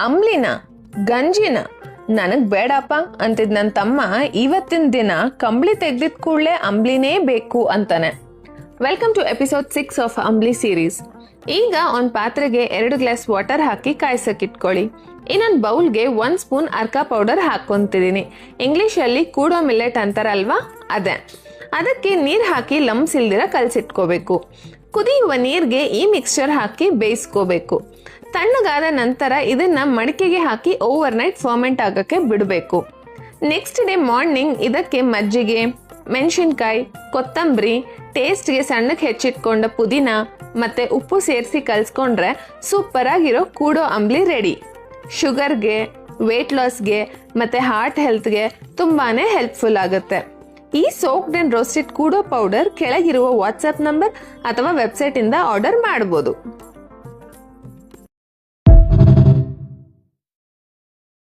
ಅಂಬ್ಲಿನ, ಗಂಜಿನ ನನಗ್ ಬೇಡಪ್ಪ ಅಂತಿದ್ ನನ್ನ ತಮ್ಮ ಇವತ್ತಿನ ದಿನ ಕಂಬ್ಳಿ ತೆಗ್ದಿದ್ ಕೂಡಲೇ ಅಂಬ್ಲಿನೇ ಬೇಕು ಅಂತಾನೆ. Welcome to episode 6 of Ambli series. ಈಗ ಒಂದು ಪಾತ್ರೆಗೆ 2 ಗ್ಲಾಸ್ ವಾಟರ್ ಹಾಕಿ ಕಾಯ್ಸಕ್ಕಿಟ್ಕೊಳ್ಳಿ. ಇನ್ನೊಂದು ಬೌಲ್ಗೆ 1 ಸ್ಪೂನ್ ಅರ್ಕ ಪೌಡರ್ ಹಾಕೊಂತಿದ್ದೀನಿ. ಇಂಗ್ಲಿಷಲ್ಲಿ ಕೂಡೋ ಮಿಲ್ಲೆಟ್ ಅಂತಾರಲ್ವಾ, ಅದೇ. ಅದಕ್ಕೆ ನೀರು ಹಾಕಿ ಲಂಪ್ಸ್ ಇಲ್ದಿರ ಕಲಸಿಟ್ಕೋಬೇಕು. ಕುದಿಯುವ ನೀರಿಗೆ ಈ ಮಿಕ್ಸ್ಚರ್ ಹಾಕಿ ಬೇಯಿಸ್ಕೋಬೇಕು. ತಣ್ಣಗಾದ ನಂತರ ಇದನ್ನ ಮಡಿಕೆಗೆ ಹಾಕಿ ಓವರ್ ನೈಟ್ ಫರ್ಮೆಂಟ್ ಆಗಕ್ಕೆ ಬಿಡಬೇಕು. ನೆಕ್ಸ್ಟ್ ಡೇ ಮಾರ್ನಿಂಗ್ ಇದಕ್ಕೆ ಮಜ್ಜಿಗೆ, ಮೆಣಸಿನ್ಕಾಯಿ, ಕೊತ್ತಂಬರಿ, ಟೇಸ್ಟ್ಗೆ ಸಣ್ಣಕ್ಕೆ ಹೆಚ್ಚಿಟ್ಕೊಂಡ ಪುದೀನ ಮತ್ತೆ ಉಪ್ಪು ಸೇರಿಸಿ ಕಲ್ಸ್ಕೊಂಡ್ರೆ ಸೂಪರ್ ಆಗಿರೋ ಕೂಡೋ ಅಂಬ್ಲಿ ರೆಡಿ. ಶುಗರ್ಗೆ, ವೇಟ್ ಲಾಸ್ಗೆ ಮತ್ತೆ ಹಾರ್ಟ್ ಹೆಲ್ತ್ಗೆ ತುಂಬಾನೇ ಹೆಲ್ಪ್ಫುಲ್ ಆಗುತ್ತೆ. ಈ ಸೋಕ್ಡ್ ಅಂಡ್ ರೋಸ್ಟೆಡ್ ಕೂಡೋ ಪೌಡರ್ ಕೆಳಗಿರುವ ವಾಟ್ಸ್ಆಪ್ ನಂಬರ್ ಅಥವಾ ವೆಬ್ಸೈಟ್ ಇಂದ ಆರ್ಡರ್ ಮಾಡಬಹುದು.